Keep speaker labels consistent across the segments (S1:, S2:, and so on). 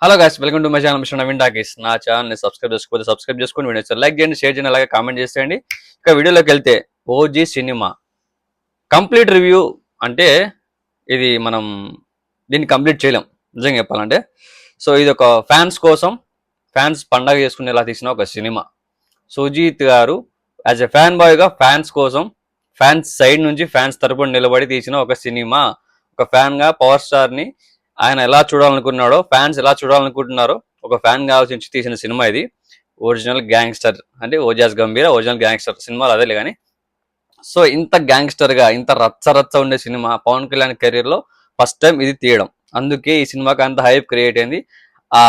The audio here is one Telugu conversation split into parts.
S1: Hello guys, welcome to my channel mister Naveen talkies. నా ఛానల్ని సబ్స్క్రైబ్ చేసుకొని వీడియో లైక్ చేయండి, షేర్ చేయండి, అలాగే కామెంట్ చేసేయండి. ఇక వీడియోలోకి వెళ్తే ఓజీ సినిమా కంప్లీట్ రివ్యూ అంటే ఇది మనం దీన్ని కంప్లీట్ చేయలేం నిజంగా చెప్పాలంటే. సో ఇది ఒక ఫ్యాన్స్ కోసం, ఫ్యాన్స్ పండగ చేసుకునేలా తీసిన ఒక సినిమా. సుజీత్ గారు యాజ్ ఎ ఫ్యాన్ బాయ్గా ఫ్యాన్స్ కోసం, ఫ్యాన్స్ సైడ్ నుంచి ఫ్యాన్స్ తరపున నిలబడి తీసిన ఒక సినిమా. ఒక ఫ్యాన్గా పవర్ స్టార్ని ఆయన ఎలా చూడాలనుకున్నాడో, ఫ్యాన్స్ ఎలా చూడాలనుకుంటున్నారో ఒక ఫ్యాన్ గా ఆలోచించి తీసిన సినిమా ఇది. ఒరిజినల్ గ్యాంగ్స్టర్ అంటే ఓజాస్ గంభీర ఒరిజినల్ గ్యాంగ్స్టర్ సినిమాలు అదేలే కానీ. సో ఇంత గ్యాంగ్స్టర్ గా, ఇంత రచ్చ ఉండే సినిమా పవన్ కళ్యాణ్ కెరీర్ లో ఫస్ట్ టైం ఇది తీయడం. అందుకే ఈ సినిమాకి అంత హైప్ క్రియేట్ అయింది. ఆ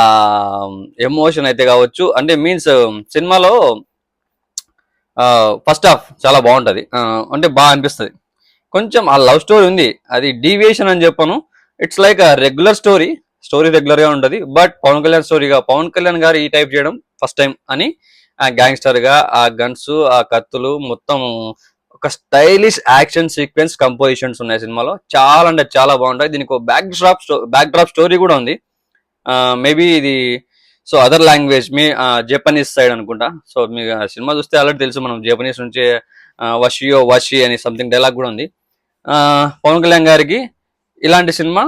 S1: ఎమోషన్ అయితే కావచ్చు, అంటే మీన్స్ సినిమాలో ఫస్ట్ హాఫ్ చాలా బాగుంటది, అంటే బాగా అనిపిస్తుంది. కొంచెం ఆ లవ్ స్టోరీ ఉంది, అది డీవియేషన్ అని చెప్పను. It's like regular story regular గా ఉంటది. బట్ పవన్ కళ్యాణ్ స్టోరీగా పవన్ కళ్యాణ్ గారు ఈ టైప్ చేయడం ఫస్ట్ టైం అని, ఆ గ్యాంగ్స్టర్ గా ఆ గన్స్, ఆ కత్తులు, మొత్తం ఒక స్టైలిష్ యాక్షన్ సీక్వెన్స్ కంపోజిషన్స్ ఉన్నాయి సినిమాలో. చాలా అంటే చాలా బాగుంటాయి. దీనికి ఒక బ్యాక్ డ్రాప్ స్టోరీ కూడా ఉంది. మేబీ ఇది so other language, Japanese side అనుకుంటా. సో మీకు సినిమా చూస్తే ఆల్రెడీ తెలుసు, మనం జపనీస్ నుంచి వషి అని సంథింగ్ డైలాగ్ కూడా ఉంది. పవన్ కళ్యాణ్ గారికి ఇలాంటి సినిమా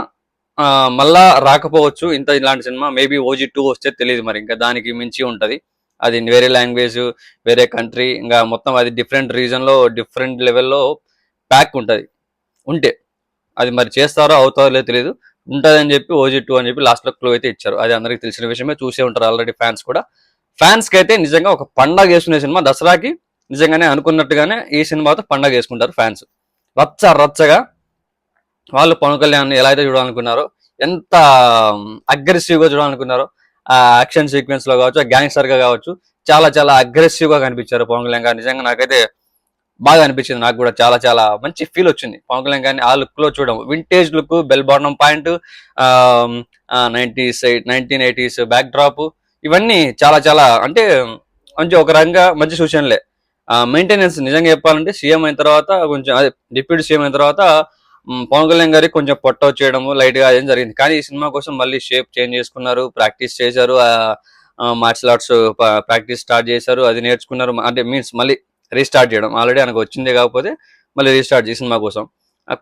S1: మళ్ళా రాకపోవచ్చు. ఇలాంటి సినిమా మేబీ OG2 వస్తే తెలియదు, మరి ఇంకా దానికి మించి ఉంటది. అది వేరే లాంగ్వేజ్, వేరే కంట్రీ, ఇంకా మొత్తం అది డిఫరెంట్ రీజన్ లో డిఫరెంట్ లెవెల్లో ప్యాక్ ఉంటది. ఉంటే అది మరి చేస్తారో అవుతారో లేదో తెలియదు. ఉంటది అని చెప్పి OG2 అని చెప్పి లాస్ట్ లో క్లూ అయితే ఇచ్చారు. అది అందరికి తెలిసిన విషయమే, చూసే ఉంటారు ఆల్రెడీ ఫ్యాన్స్ కూడా. ఫ్యాన్స్ కి అయితే నిజంగా ఒక పండగ చేసుకునే సినిమా. దసరాకి నిజంగానే అనుకున్నట్టుగానే ఈ సినిమాతో పండగ చేసుకుంటారు ఫ్యాన్స్. రచ్చగా వాళ్ళు పవన్ కళ్యాణ్ ఎలా అయితే చూడాలనుకున్నారో, ఎంత అగ్రెసివ్ గా చూడాలనుకున్నారో, ఆ యాక్షన్ సీక్వెన్స్ లో కావచ్చు, గ్యాంగ్స్టర్ గా కావచ్చు, చాలా చాలా అగ్రెసివ్ గా కనిపించారు పవన్ కళ్యాణ్ గారు. నిజంగా నాకైతే బాగా అనిపించింది. నాకు కూడా చాలా చాలా మంచి ఫీల్ వచ్చింది పవన్ కళ్యాణ్ గారిని ఆ లుక్ లో చూడడం. Vintage look, bell bottom point, 1980s back drop, ఇవన్నీ చాలా చాలా అంటే మంచి ఒక రకంగా మంచి సూచనలే. మెయింటెనెన్స్ నిజంగా చెప్పాలంటే సీఎం అయిన తర్వాత, కొంచెం అదే డిప్యూటీ సీఎం అయిన తర్వాత పవన్ కళ్యాణ్ గారికి కొంచెం పొట్ట వచ్చేయడము లైట్ గా ఏం జరిగింది. కానీ ఈ సినిమా కోసం మళ్ళీ షేప్ చేంజ్ చేసుకున్నారు, ప్రాక్టీస్ చేశారు, మార్షల్ ఆర్ట్స్ ప్రాక్టీస్ స్టార్ట్ చేశారు, అది నేర్చుకున్నారు. అంటే మీన్స్ మళ్ళీ రీస్టార్ట్ చేయడం, ఆల్రెడీ ఆయనకు వచ్చిందే కాకపోతే మళ్ళీ రీస్టార్ట్ చేసి సినిమా కోసం.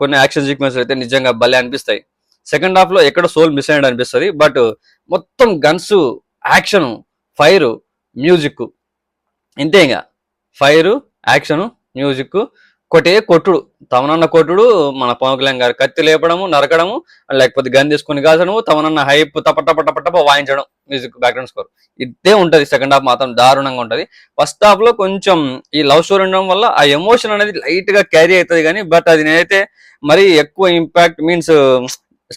S1: కొన్ని యాక్షన్ సీక్వెన్స్ అయితే నిజంగా భలే అనిపిస్తాయి. సెకండ్ హాఫ్ లో ఎక్కడ సోల్ మిస్ అయినట్టు అనిపిస్తుంది. బట్ మొత్తం గన్స్, యాక్షన్, ఫైర్, మ్యూజిక్, ఇంతే. ఇంకా ఫైర్, యాక్షన్, మ్యూజిక్, కొట్టుడు, తమనన్న కొట్టుడు, మన పవన్ కళ్యాణ్ గారు కత్తి లేపడము, నరకడము, లేకపోతే గన్ తీసుకుని కాల్చడము, తమనన్న హైప్ టప వాయించడం, మ్యూజిక్, బ్యాక్గ్రౌండ్ స్కోర్, ఇదే ఉంటది. సెకండ్ హాఫ్ మాత్రం దారుణంగా ఉంటది. ఫస్ట్ హాఫ్ లో కొంచెం ఈ లవ్ స్టోరీ ఉండడం వల్ల ఆ ఎమోషన్ అనేది లైట్ గా క్యారీ అవుతుంది. కానీ బట్ అది నేనైతే మరీ ఎక్కువ ఇంపాక్ట్ మీన్స్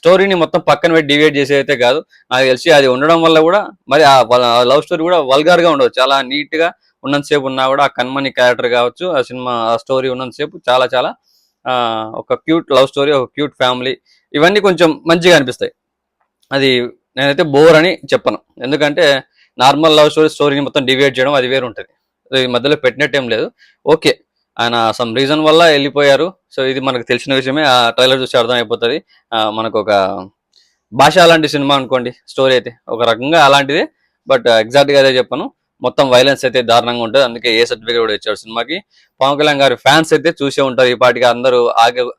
S1: స్టోరీని మొత్తం పక్కన పెట్టి డివైడ్ చేసే అయితే కాదు. నాకు తెలిసి అది ఉండడం వల్ల కూడా మరి ఆ లవ్ స్టోరీ కూడా వల్గార్ గా ఉండదు. చాలా నీట్ గా ఉన్నంతసేపు ఉన్నా కూడా ఆ కన్మని క్యారెక్టర్ కావచ్చు, ఆ సినిమా ఆ స్టోరీ ఉన్నంతసేపు చాలా చాలా ఒక క్యూట్ లవ్ స్టోరీ, ఒక క్యూట్ ఫ్యామిలీ, ఇవన్నీ కొంచెం మంచిగా అనిపిస్తాయి. అది నేనైతే బోర్ అని చెప్పను. ఎందుకంటే నార్మల్ లవ్ స్టోరీని మొత్తం డివైడ్ చేయడం అది వేరు ఉంటుంది. ఈ మధ్యలో పెట్టినట్టేం లేదు. ఓకే, ఆయన సమ్ రీజన్ వల్ల వెళ్ళిపోయారు. సో ఇది మనకు తెలిసిన విషయమే, ఆ ట్రైలర్ చూసి అర్థం అయిపోతుంది. మనకు ఒక భాష లాంటి సినిమా అనుకోండి, స్టోరీ అయితే ఒక రకంగా అలాంటిదే. బట్ ఎగ్జాక్ట్ గా అదే చెప్పను. మొత్తం వైలెన్స్ అయితే దారుణంగా ఉంటుంది. అందుకే ఏ సర్టిఫికేట్ కూడా ఇచ్చారు సినిమాకి. పవన్ కళ్యాణ్ గారి ఫ్యాన్స్ అయితే చూసే ఉంటారు. ఈ పాటికి అందరూ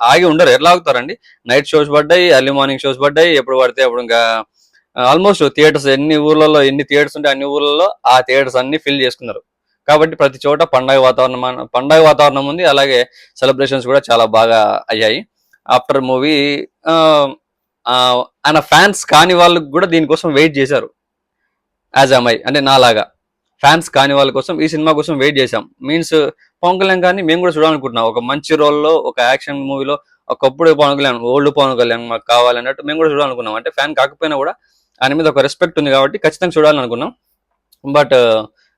S1: ఆగి ఉండరు. ఎట్లా ఆగుతారండి? నైట్ షోస్ పడ్డాయి, ఎర్లీ మార్నింగ్ షోస్ పడ్డాయి, ఎప్పుడు పడితే అప్పుడు. ఇంకా ఆల్మోస్ట్ థియేటర్స్ ఎన్ని థియేటర్స్ ఉంటే అన్ని ఊర్లలో ఆ థియేటర్స్ అన్ని ఫిల్ చేసుకున్నారు. కాబట్టి ప్రతి చోట పండగ వాతావరణం ఉంది. అలాగే సెలబ్రేషన్స్ కూడా చాలా బాగా అయ్యాయి. ఆఫ్టర్ మూవీ ఆయన ఫ్యాన్స్ కాని వాళ్ళు కూడా దీనికోసం వెయిట్ చేశారు. యాజ్ అమ్మాయి అంటే నాలాగా ఫ్యాన్స్ కాని వాళ్ళ కోసం ఈ సినిమా కోసం వెయిట్ చేశాం. మీన్స్ పవన్ కళ్యాణ్ గారిని మేము కూడా చూడాలనుకుంటున్నాం. ఒక మంచి రోల్లో, ఒక యాక్షన్ మూవీలో ఒకప్పుడు పవన్ కళ్యాణ్, ఓల్డ్ పవన్ కళ్యాణ్ మాకు కావాలన్నట్టు మేము కూడా చూడాలనుకున్నాం. అంటే ఫ్యాన్ కాకపోయినా కూడా ఆయన మీద ఒక రెస్పెక్ట్ ఉంది కాబట్టి ఖచ్చితంగా చూడాలనుకున్నాం. బట్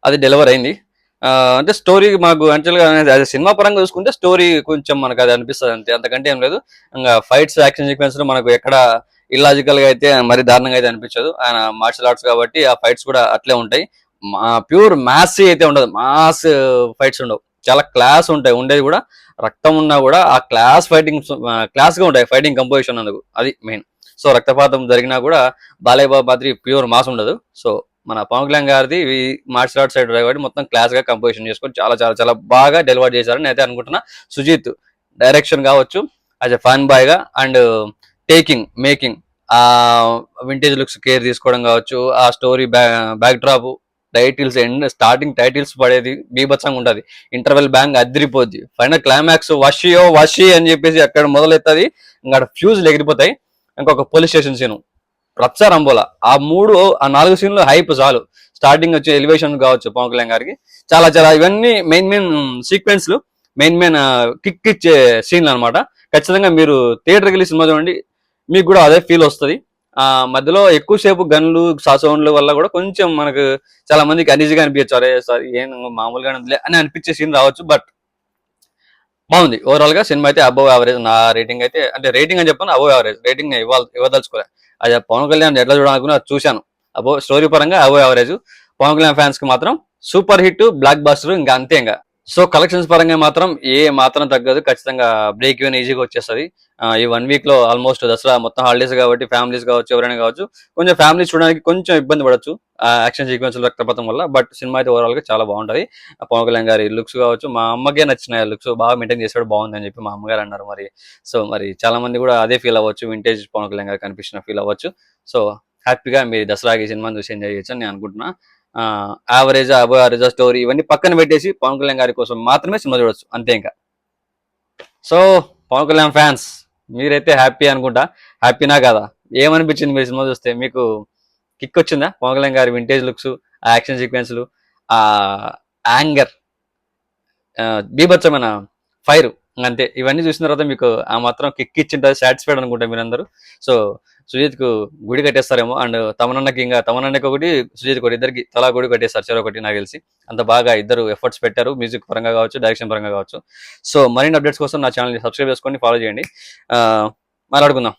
S1: అది డెలివర్ అయింది. అంటే స్టోరీ మాకు యాక్చువల్గా సినిమా పరంగా చూసుకుంటే స్టోరీ కొంచెం మనకు అది అనిపిస్తుంది అంతే, అంతకంటే ఏం లేదు. ఇంకా ఫైట్స్, యాక్షన్ సీక్వెన్స్ మనకు ఎక్కడ ఇల్లాజికల్ గా అయితే మరి దారుణంగా అయితే అనిపించదు. ఆయన మార్షల్ ఆర్ట్స్ కాబట్టి ఆ ఫైట్స్ కూడా అట్లే ఉంటాయి. ప్యూర్ మాస్ అయితే ఉండదు, మాస్ ఫైట్స్ ఉండవు, చాలా క్లాస్ ఉంటాయి. ఉండేది కూడా రక్తం ఉన్నా కూడా ఆ క్లాస్ గా ఉంటాయి ఫైటింగ్ కంపోజిషన్, అందుకు అది మెయిన్. సో రక్తపాతం జరిగినా కూడా బాలయ్య బాబు మాదిరి ప్యూర్ మాస్ ఉండదు. సో మన పవన్ కళ్యాణ్ గారిది ఈ మార్షల్ ఆర్ట్ సైడ్ కాబట్టి మొత్తం క్లాస్ గా కంపోజిషన్ చేసుకొని చాలా చాలా చాలా బాగా డెలివర్ చేశారని నేనైతే అనుకుంటున్నా. సుజిత్ డైరెక్షన్ కావచ్చు, యాజ్ ఎ ఫన్ బాయ్ గా, అండ్ మేకింగ్ ఆ వింటేజ్ లుక్స్ కేర్ తీసుకోవడం కావచ్చు, ఆ story backdrop, titles starting titles పడేది బీభత్సంగా ఉంటది. ఇంటర్వెల్ బ్యాంగ్ అదిరిపోద్ది. ఫైనల్ క్లైమాక్స్ వషి అని చెప్పేసి అక్కడ మొదలెత్తది, ఇంకా ఫ్యూజ్లు ఎగిరిపోతాయి. ఇంకొక పోలీస్ స్టేషన్ సీన్ రచ్చ రంబోలా. ఆ 4 సీన్లు హైప్ చాలు. స్టార్టింగ్ వచ్చే ఎలివేషన్ కావచ్చు పవన్ కళ్యాణ్ గారికి, చాలా చాలా ఇవన్నీ మెయిన్ సీక్వెన్స్లు, మెయిన్ కిక్ ఇచ్చే సీన్లు అనమాట. ఖచ్చితంగా మీరు థియేటర్కి వెళ్ళి సినిమా చూడండి, మీకు కూడా అదే ఫీల్ వస్తుంది. మధ్యలో ఎక్కువసేపు గన్లు సౌండ్ల వల్ల కూడా కొంచెం మనకు చాలా మందికి అనీజీగా అనిపించచ్చు, అరే సార్ ఏం మామూలుగా అని అనిపించే సీన్ రావచ్చు. బట్ బాగుంది ఓవరాల్ గా సినిమా అయితే. అబోవ్ యావరేజ్ నా రేటింగ్ అయితే, అంటే రేటింగ్ అని చెప్పాను, అబోవ్ యావరేజ్ రేటింగ్ ఇవ్వదలుచుకోలే. అది పవన్ కళ్యాణ్ ఎట్లా చూడాలనుకున్నా చూశాను. స్టోరీ పరంగా above average. Pawan Kalyan fans కి మాత్రం సూపర్ హిట్, బ్లాక్ బాస్టర్, ఇంకా అంతే. ఇంకా సో కలెక్షన్స్ పరంగా మాత్రం ఏ మాత్రం తగ్గదు, ఖచ్చితంగా బ్రేక్ ఈవెన్ ఈజీగా వచ్చేస్తుంది. ఈ 1 వీక్ లో ఆల్మోస్ట్ దసరా మొత్తం హాలిడేస్ కాబట్టి ఫ్యామిలీస్ కావచ్చు, ఎవరైనా కావచ్చు, కొంచెం ఫ్యామిలీస్ చూడడానికి కొంచెం ఇబ్బంది పడవచ్చు యాక్షన్ సీక్వెన్స్ రక్తపాతం వల్ల. బట్ సినిమా అయితే ఓవరాల్ గా చాలా బాగుంటది. పవన్ కళ్యాణ్ గారి లుక్స్ కావచ్చు, మా అమ్మకే నచ్చిన లుక్స్ బాగా మెయింటైన్ చేసాడు, బాగుంది అని చెప్పి మా అమ్మగారు అన్నారు. మరి చాలా మంది కూడా అదే ఫీల్ అవ్వచ్చు, వింటేజ్ పవన్ కళ్యాణ్ గారు కనిపించిన ఫీల్ అవ్వచ్చు. సో హ్యాపీగా మీరు దసరాకి సినిమాని చూసి ఎంజాయ్ చేయొచ్చు అని నేను అనుకుంటున్నా. యావరేజ్, అబోవ్ యావరేజ్, స్టోరీ ఇవన్నీ పక్కన పెట్టేసి పవన్ కళ్యాణ్ గారి కోసం మాత్రమే సినిమా చూడొచ్చు, అంతే. ఇంకా సో పవన్ కళ్యాణ్ ఫ్యాన్స్ మీరైతే హ్యాపీ అనుకుంటా. హ్యాపీనా కదా? ఏమనిపించింది మీరు సినిమా చూస్తే? మీకు కిక్ వచ్చిందా? పవన్ కళ్యాణ్ గారి వింటేజ్ లుక్స్, ఆ యాక్షన్ సీక్వెన్స్లు, ఆ యాంగర్, బీభత్సమైన ఫైర్, అంతే. ఇవన్నీ చూసిన తర్వాత మీకు ఆ మాత్రం కిక్ ఇచ్చింటారు, సాటిస్ఫైడ్ అనుకుంటా మీరందరూ. సో సుజిత్ కు గుడి కట్టేస్తారేమో, అండ్ తమనన్నకి ఒకటి, సుజిత్ ఒకటి, ఇద్దరికి తలా గుడి కట్టేస్తారు, చెరొకటి నాకు తెలిసి. అంత బాగా ఇద్దరు ఎఫర్ట్స్ పెట్టారు, మ్యూజిక్ పరంగా కావచ్చు, డైరెక్షన్ పరంగా కావచ్చు. సో మరిన్ని అప్డేట్స్ కోసం నా ఛానల్ని సబ్స్క్రైబ్ చేసుకొని ఫాలో చేయండి. మాట్లాడుకుందాం.